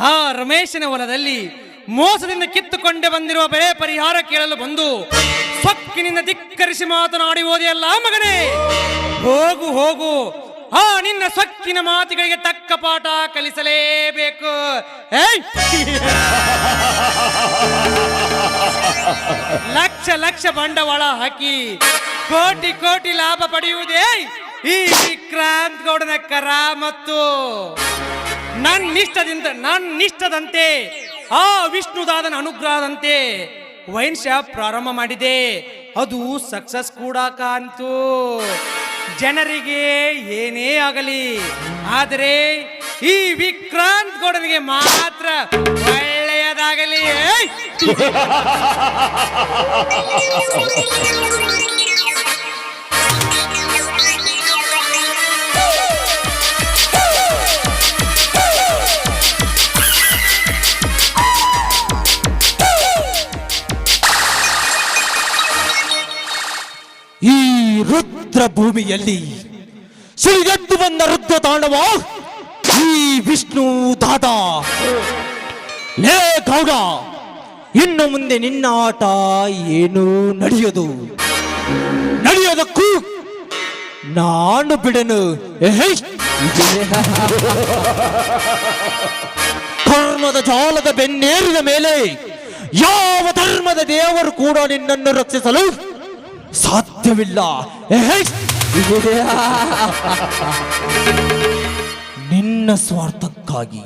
ಆ ರಮೇಶನ ಹೊಲದಲ್ಲಿ ಮೋಸದಿಂದ ಕಿತ್ತುಕೊಂಡೆ ಬಂದಿರುವ ಬೆಳೆ ಪರಿಹಾರ ಕೇಳಲು ಬಂದು ಸೊಕ್ಕಿನಿಂದ ಧಿಕ್ಕರಿಸಿ ಮಾತನಾಡಿ ಓದಿಯಲ್ಲ ಮಗನೇ. ಹೋಗು ಹೋಗು, ಆ ನಿನ್ನ ಸೊಕ್ಕಿನ ಮಾತುಗಳಿಗೆ ತಕ್ಕ ಪಾಠ ಕಲಿಸಲೇಬೇಕು. ಲಕ್ಷ ಲಕ್ಷ ಬಂಡವಾಳ ಹಾಕಿ ಕೋಟಿ ಕೋಟಿ ಲಾಭ ಪಡೆಯುವುದೇ ಈ ವಿಕ್ರಾಂತ್ ಗೌಡನ ಕರಾಮತ್ತು. ನನ್ನಿಷ್ಟದಂತೆ ಆ ವಿಷ್ಣುದಾದನ ಅನುಗ್ರಹದಂತೆ ವೈನ್ ಶಾಪ್ ಪ್ರಾರಂಭ ಮಾಡಿದೆ. ಅದು ಸಕ್ಸಸ್ ಕೂಡ ಕಾಣ್ತು. ಜನರಿಗೆ ಏನೇ ಆಗಲಿ, ಆದರೆ ಈ ವಿಕ್ರಾಂತ್ ಗೌಡನಿಗೆ ಮಾತ್ರ ಒಳ್ಳೆಯದಾಗಲಿ. ಈ ರುದ್ರ ಭೂಮಿಯಲ್ಲಿ ಸಿಡಿದೆದ್ದು ಬಂದ ರುದ್ರ ತಾಂಡವ ಈ ವಿಷ್ಣು ದಾದ. ಲೇ ಗೌಡ, ಇನ್ನು ಮುಂದೆ ನಿನ್ನ ಆಟ ಏನು ನಡೆಯೋದಕ್ಕೂ ನಾನು ಬಿಡನು. ಧರ್ಮದ ಜಾಲದ ಬೆನ್ನೇರಿದ ಮೇಲೆ ಯಾವ ಧರ್ಮದ ದೇವರು ಕೂಡ ನಿನ್ನನ್ನು ರಕ್ಷಿಸಲು ಸಾಧ್ಯವಿಲ್ಲ. ನಿನ್ನ ಸ್ವಾರ್ಥಕ್ಕಾಗಿ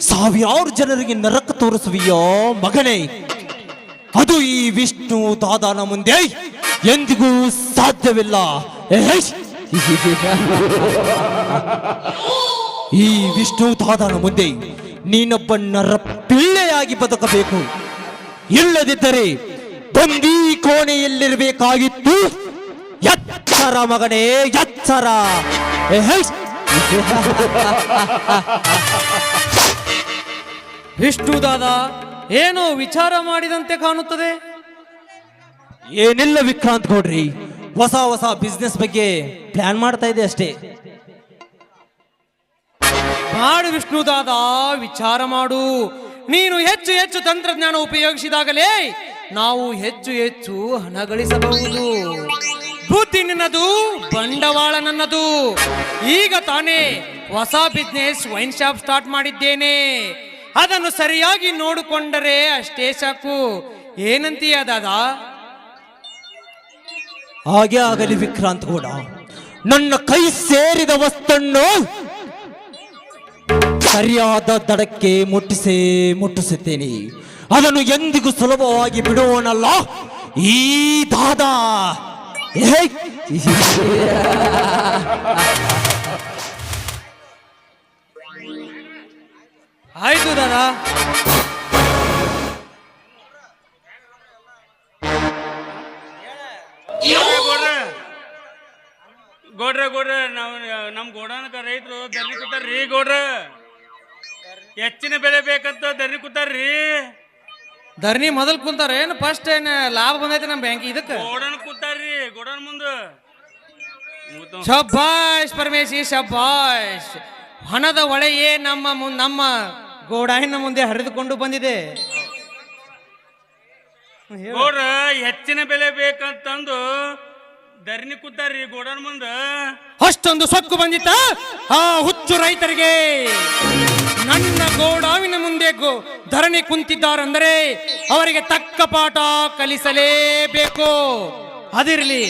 ಸಾವಿರಾರು ಜನರಿಗೆ ನರಕ ತೋರಿಸುವಿಯೋ ಮಗನೇ, ಅದು ಈ ವಿಷ್ಣು ದಾದನ ಮುಂದೆ ಎಂದಿಗೂ ಸಾಧ್ಯವಿಲ್ಲ. ಈ ವಿಷ್ಣು ದಾದನ ಮುಂದೆ ನೀನೊಬ್ಬ ನರ ಪಿಳ್ಳೆಯಾಗಿ ಬದುಕಬೇಕು. ಇಲ್ಲದಿದ್ದರೆ ಬಂದಿ ಕೋಣೆಯಲ್ಲಿರಬೇಕಾಗಿತ್ತು. ಎಚ್ಚರ ಮಗನೇ, ಎಚ್ಚರ. ವಿಷ್ಣುದಾದ ಏನೋ ವಿಚಾರ ಮಾಡಿದಂತೆ ಕಾಣುತ್ತದೆ. ಏನಿಲ್ಲ ವಿಕ್ರಾಂತ್ ಗೌಡ್ರಿ, ಹೊಸ ಬಿಸ್ನೆಸ್ ಬಗ್ಗೆ ಪ್ಲಾನ್ ಮಾಡ್ತಾ ಇದೆ ಅಷ್ಟೇ. ಮಾಡು ವಿಷ್ಣುದಾದ, ವಿಚಾರ ಮಾಡು. ನೀನು ಹೆಚ್ಚು ಹೆಚ್ಚು ತಂತ್ರಜ್ಞಾನ ಉಪಯೋಗಿಸಿದಾಗಲೇ ನಾವು ಹೆಚ್ಚು ಹೆಚ್ಚು ಹಣ ಗಳಿಸಬಹುದು. ಬುದ್ಧಿ ನಿನ್ನದು, ಬಂಡವಾಳ ನನ್ನದು. ಈಗ ತಾನೇ ಹೊಸ ಬಿಸ್ನೆಸ್ ವೈನ್ ಶಾಪ್ ಸ್ಟಾರ್ಟ್ ಮಾಡಿದ್ದೇನೆ. ಅದನ್ನು ಸರಿಯಾಗಿ ನೋಡಿಕೊಂಡರೆ ಅಷ್ಟೇ ಸಾಕು. ಏನಂತೀಯ ದಾದಾ? ಹಾಗೆ ಆಗಲಿ ವಿಕ್ರಾಂತ್ ಗೌಡ. ನನ್ನ ಕೈ ಸೇರಿದ ವಸ್ತನ್ನು ಸರಿಯಾದ ದಡಕ್ಕೆ ಮುಟ್ಟಿಸುತ್ತೇನೆ. ಅದನ್ನು ಎಂದಿಗೂ ಸುಲಭವಾಗಿ ಬಿಡುವನಲ್ಲ ಈ ದಾದ. ಆಯ್ತು ದಾದಾ. ಗೌಡ್ರ ನಮ್ ಗೋಡಾನಕ ರೈತರು ದರ್ನಿ ಕೂತಾರ್ರಿ. ಗೌಡ್ರ ಹೆಚ್ಚಿನ ಬೆಲೆ ಬೇಕಂತ ದರ್ನಿ ಕೂತಾರ್ರಿ. ಧರಣಿ ಮೊದಲ್ ಕುಂತಾರ ಏನು ಫಸ್ಟ್ ಏನ್ ಲಾಭ ಬಂದೈತೆ ನಮ್ಮ ಬ್ಯಾಂಕ್ ಇದಕ್ಕೆ? ಗೋಡಾನ ಕೂತಾರ್ರಿ, ಗೋಡಾನ ಮುಂದ. ಶಬ್ಬಾಷ್ ಪರಮೇಶಿ, ಶಬ್ಬಾಷ್. ಹಣದ ಹೊಳೆಯೇ ನಮ್ಮ ಗೋಡಾಯಿನ ಮುಂದೆ ಹರಿದುಕೊಂಡು ಬಂದಿದೆ. ಗೌಡ್ರ ಹೆಚ್ಚಿನ ಬೆಲೆ ಬೇಕಂತಂದು ಧರಣಿ ಕೂತಾರ್ರಿ ಗೋಡಾನ ಮುಂದ. ಅಷ್ಟೊಂದು ಸೊಕ್ಕು ಬಂದಿತ್ತ ಆ ಹುಚ್ಚು ರೈತರಿಗೆ? ನನ್ನ ಗೋಡಾವಿನ ಮುಂದೆ ಧರಣಿ ಕುಂತಿದ್ದಾರೆಂದರೆ ಅವರಿಗೆ ತಕ್ಕ ಪಾಠ ಕಲಿಸಲೇಬೇಕು. ಅದಿರಲಿ,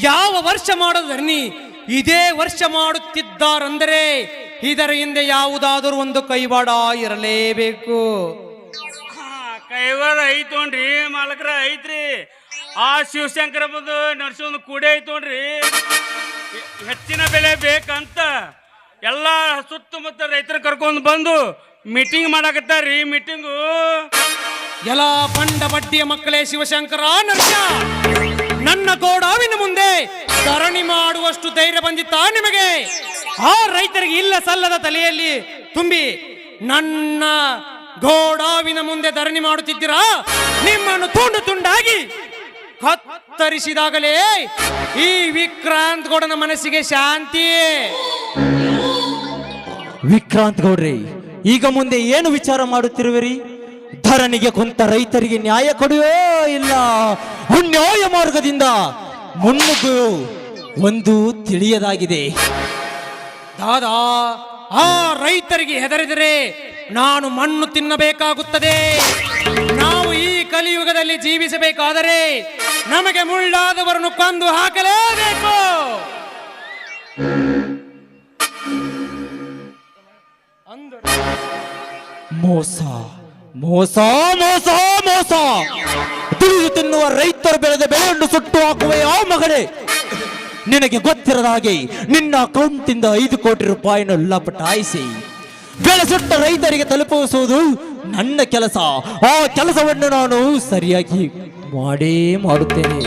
ಯಾವ ವರ್ಷ ಮಾಡೋದು ಧರಣಿ ಇದೇ ವರ್ಷ ಮಾಡುತ್ತಿದ್ದಾರೆಂದರೆ ಇದರ ಹಿಂದೆ ಯಾವುದಾದರೂ ಒಂದು ಕೈವಾಡ ಇರಲೇಬೇಕು. ಕೈವಾಡ ಐತೋಣ್ರಿ ಮಾಲಕರ, ಐತ್ರಿ. ಆ ಶಿವಶಂಕರ ಬಂದು ನಡ್ಸೊಂದು ಕೂಡೆ ಐತೋಣ್ರಿ. ಹೆಚ್ಚಿನ ಬೆಲೆ ಬೇಕಂತ ಎಲ್ಲ ಸುತ್ತಮುತ್ತ ರೈತರ ಕರ್ಕೊಂಡು ಬಂದು ಮೀಟಿಂಗ್ ಮಾಡಕತ್ತಾರ್ರಿ. ಮೀಟಿಂಗು ಎಲ್ಲ ಬಂಡ ಬಡ್ಡಿಯ ಮಕ್ಕಳೇ ಶಿವಶಂಕರ ನರ್ಸ, ನನ್ನ ಗೋಡಾವಿನ ಮುಂದೆ ಧರಣಿ ಮಾಡುವಷ್ಟು ಧೈರ್ಯ ಬಂದಿತ್ತಾ ನಿಮಗೆ? ಆ ರೈತರಿಗೆ ಇಲ್ಲ ಸಲ್ಲದ ತಲೆಯಲ್ಲಿ ತುಂಬಿ ನನ್ನ ಗೋಡಾವಿನ ಮುಂದೆ ಧರಣಿ ಮಾಡುತ್ತಿದ್ದೀರಾ? ನಿಮ್ಮನ್ನು ತುಂಡು ತುಂಡಾಗಿ ಕತ್ತರಿಸಿದಾಗಲೇ ಈ ವಿಕ್ರಾಂತ್ ಗೌಡನ ಮನಸ್ಸಿಗೆ ಶಾಂತಿ. ವಿಕ್ರಾಂತ್ ಗೌಡ್ರಿ, ಈಗ ಮುಂದೆ ಏನು ವಿಚಾರ ಮಾಡುತ್ತಿರುವಿರಿ? ಧರಣಿಗೆ ಕುಂತ ರೈತರಿಗೆ ನ್ಯಾಯ ಕೊಡುವೋ ಇಲ್ಲ ಅನ್ಯಾಯ ಮಾರ್ಗದಿಂದ ಮುನ್ನುಗ್ಗು ಒಂದು ತಿಳಿಯದಾಗಿದೆ. ದಾದಾ, ಆ ರೈತರಿಗೆ ಹೆದರಿದರೆ ನಾನು ಮಣ್ಣು ತಿನ್ನಬೇಕಾಗುತ್ತದೆ. ನಾವು ಈ ಕಲಿಯುಗದಲ್ಲಿ ಜೀವಿಸಬೇಕಾದರೆ ನಮಗೆ ಮುಳ್ಳಾದವರನ್ನು ಕೊಂದು ಹಾಕಲೇಬೇಕು. ಮೋಸ ಮೋಸ ಮೋಸ ಮೋಸ, ತಿಳಿದು ತಿನ್ನುವ ರೈತರು ಬೆಳೆದ ಬೆಳೆಯನ್ನು ಸುಟ್ಟು ಹಾಕುವ ಯಾವ ಮಗನೇ, ನಿನಗೆ ಗೊತ್ತಿರದ ಹಾಗೆ ನಿನ್ನ ಅಕೌಂಟಿಂದ 5 ಕೋಟಿ ರೂಪಾಯಿನ ಲಪಟಾಯಿಸಿ ಬೆಳೆ ಸುಟ್ಟ ರೈತರಿಗೆ ತಲುಪಿಸುವುದು ನನ್ನ ಕೆಲಸ. ಆ ಕೆಲಸವನ್ನು ನಾನು ಸರಿಯಾಗಿ ಮಾಡೇ ಮಾಡುತ್ತೇನೆ.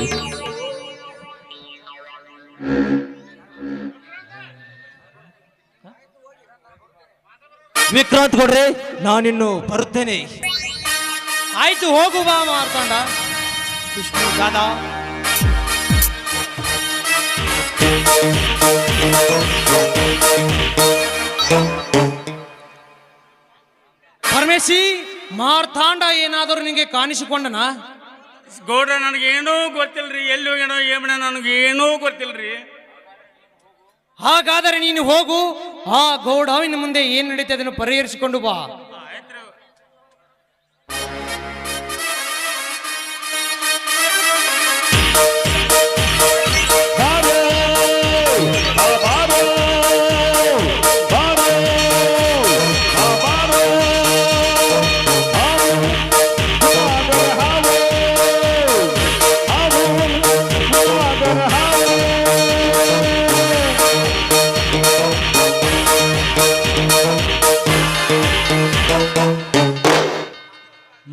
ವಿಕ್ರಾಂತ್ ಗೌಡ್ರೆ, ನಾನಿನ್ನು ಬರುತ್ತೇನೆ. ಆಯ್ತು, ಹೋಗು ಬಾ ಮಾರ್ತಾಂಡ. ವಿಷ್ಣು ದಾದಾ, ಪರಮೇಶಿ, ಮಾರ್ತಾಂಡ ಏನಾದರೂ ನಿಂಗೆ ಕಾಣಿಸಿಕೊಂಡನಾ? ಗೌಡ್ರ ನನಗೇನೂ ಗೊತ್ತಿಲ್ರಿ, ಎಲ್ಲಿ ಹೋಗ್ಯಾನೋ ಏಮಣ ನನಗೇನೂ ಗೊತ್ತಿಲ್ರಿ. ಹಾಗಾದರೆ ನೀನು ಹೋಗು, ಆ ಗೌಡವಿನ ಮುಂದೆ ಏನ್ ನಡೀತದೆ ಅದನ್ನು ಪರಿಹರಿಸಿಕೊಂಡು ಬಾ.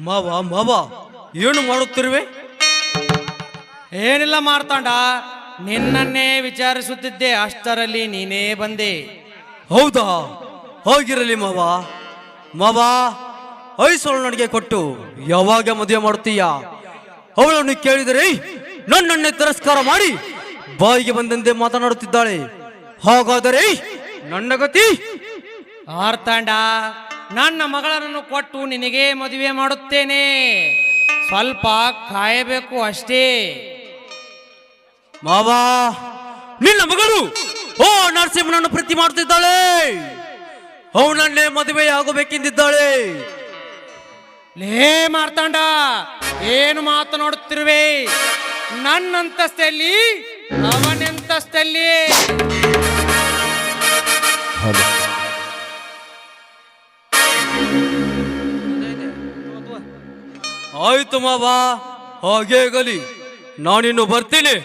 ಮಾವ ಮಾವ, ಏನು ಮಾಡುತ್ತಿರುವೆ? ಏನಿಲ್ಲ ಮಾರ್ತಾಂಡ, ನಿನ್ನನ್ನೇ ವಿಚಾರಿಸುತ್ತಿದ್ದೆ, ಅಷ್ಟರಲ್ಲಿ ನೀನೇ ಬಂದೆ. ಹೌದಾ? ಹೋಗಿರಲಿ ಮಾವ. ಮಾವ, ಐಸೋಳು ನಡಿಗೆ ಕೊಟ್ಟು ಯಾವಾಗ ಮದುವೆ ಮಾಡುತ್ತೀಯ? ಅವಳನ್ನು ಕೇಳಿದರೆ ನನ್ನನ್ನೇ ತಿರಸ್ಕಾರ ಮಾಡಿ ಬಾಯಿಗೆ ಬಂದಂತೆ ಮಾತನಾಡುತ್ತಿದ್ದಾಳೆ. ಹಾಗಾದರೆ ನನ್ನ ಗತಿ? ಮಾರ್ತಾಂಡ, ನನ್ನ ಮಗಳನ್ನು ಕೊಟ್ಟು ನಿನಗೆ ಮದುವೆ ಮಾಡುತ್ತೇನೆ, ಸ್ವಲ್ಪ ಕಾಯಬೇಕು ಅಷ್ಟೇ. ಮಾವ, ನಿನ್ನ ಮಗಳು ಓ ನರಸಿಂಹನನ್ನು ಪ್ರೀತಿ ಮಾಡುತ್ತಿದ್ದಾಳೆ. ಅವನನ್ನೇ ಮದುವೆ ಆಗಬೇಕೆಂದಿದ್ದಾಳೆ. ಲೇ ಮಾರ್ತಾಂಡ, ಏನು ಮಾತನಾಡುತ್ತಿರುವೆ? ನನ್ನಂತಸ್ತಲ್ಲಿ ಅವನಂತಸ್ತಲ್ಲಿ. ಆಯ್ತು ಮಾವ, ಹಾಗೇ ಆಗಲಿ. ನಾನಿನ್ನು ಬರ್ತೀನಿ.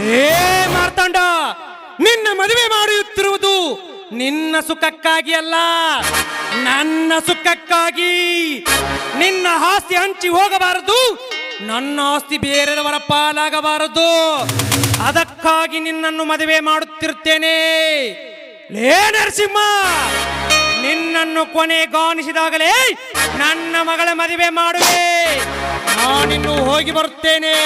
ಲೇ ಮಾರ್ತಾಂಡ, ನಿನ್ನ ಮದುವೆ ಮಾಡುತ್ತಿರುವುದು ನಿನ್ನ ಸುಖಕ್ಕಾಗಿ ಅಲ್ಲ, ನನ್ನ ಸುಖಕ್ಕಾಗಿ. ನಿನ್ನ ಆಸ್ತಿ ಹಂಚಿ ಹೋಗಬಾರದು, ನನ್ನ ಆಸ್ತಿ ಬೇರೆಯವರ ಪಾಲಾಗಬಾರದು. ಅದಕ್ಕಾಗಿ ನಿನ್ನನ್ನು ಮದುವೆ ಮಾಡುತ್ತಿರುತ್ತೇನೆ. ಲೇ ನರಸಿಂಹ, ನಿನ್ನನ್ನು ಕೊನೆಗಾಣಿಸಿದಾಗಲೇ ನನ್ನ ಮಗಳ ಮದುವೆ ಮಾಡುವೆ. ನಾನಿನ್ನು ಹೋಗಿ ಬರುತ್ತೇನೆ.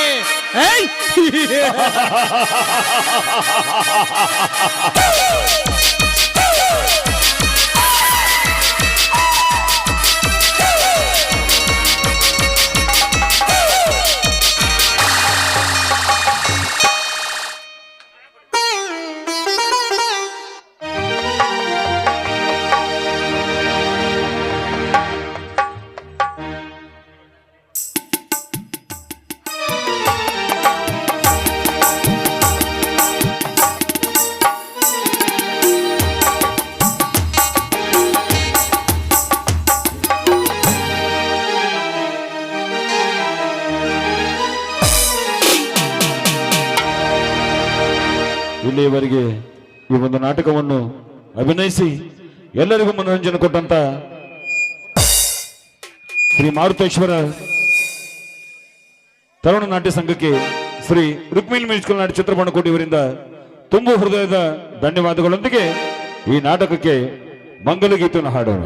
ಇಲ್ಲಿಯವರೆಗೆ ಈ ಒಂದು ನಾಟಕವನ್ನು ಅಭಿನಯಿಸಿ ಎಲ್ಲರಿಗೂ ಮನೋರಂಜನೆ ಕೊಟ್ಟಂತ ಶ್ರೀ ಮಾರುತೇಶ್ವರ ತರುಣ ನಾಟ್ಯ ಸಂಘಕ್ಕೆ ಶ್ರೀ ರುಕ್ಮಿಣಿ ಮ್ಯೂಸಿಕಲ್ ನಾಟ್ಯ ಚಿತ್ರಬಂಡಕೋಟಿ ಇವರಿಂದ ತುಂಬು ಹೃದಯದ ಧನ್ಯವಾದಗಳೊಂದಿಗೆ ಈ ನಾಟಕಕ್ಕೆ ಮಂಗಲಗೀತೆಯನ್ನು ಹಾಡೋಣ.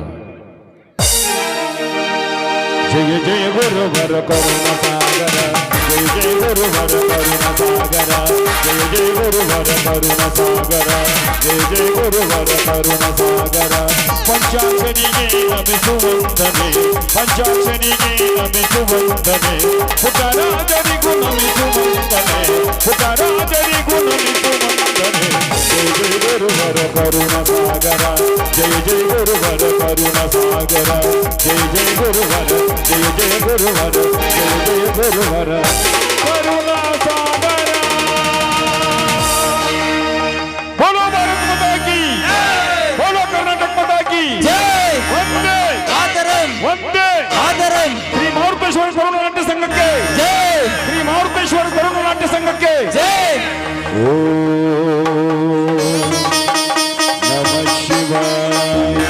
ಜಯ ಜಯ ಗುರುವರ ಕರುಣ ಸಾಗರ, ಜಯ ಜಯ ಗುರುವರ ಕರುಣ ಸಾಗರ, ಜಯ ಜಯ ಗುರುವರ ಕರುಣ ಸಾಗರ, ಜಯ ಜಯ ಗುರುವರ ಕರುಣ ಸಾಗರ. ಪಂಚಾಕ್ಷರಿಗೆ ನಮಿಸುವಂತನೆ, ಪಂಚಾಕ್ಷರಿಗೆ ನಮಿಸುವಂತನೆ, ಪುಟರಾಜರಿಗೂ ನಮಿಸುವಂತನೆ, ಪುಟರಾಜರಿಗೂ ನಮಿಸುವಂತನೆ. ಜಯ ಜಯ ಗುರುವರ ಕರುಣ ಸಾಗರ, ಜಯ ಜಯ ಗುರುವರ ಕರುಣ ಸಾಗರ, ಜಯ ಜಯ ಗುರುವರ, ಜಯ ಜಯ ಗುರುವರ, ಜಯ ಜಯ ಗುರುವರ ಕರುಣಾ ಸಾಗರ. बोलो भारत माता की, बोलो कर्नाटक माता की ಜೈ वंदे ಆದರಂ वंदे. ಆದರಂ ಶ್ರೀ ಮಾರುತೇಶ್ವರ ಕರುಣ ನಾಟ್ಯ ಸಂಘಕ್ಕೆ, ಜೈ ಶ್ರೀ ಮಾರುತೇಶ್ವರ ಕರುಣ ನಾಟ್ಯ ಸಂಘಕ್ಕೆ ಜೈ ಓಂ ನಮಃ ಶಿವಾಯ.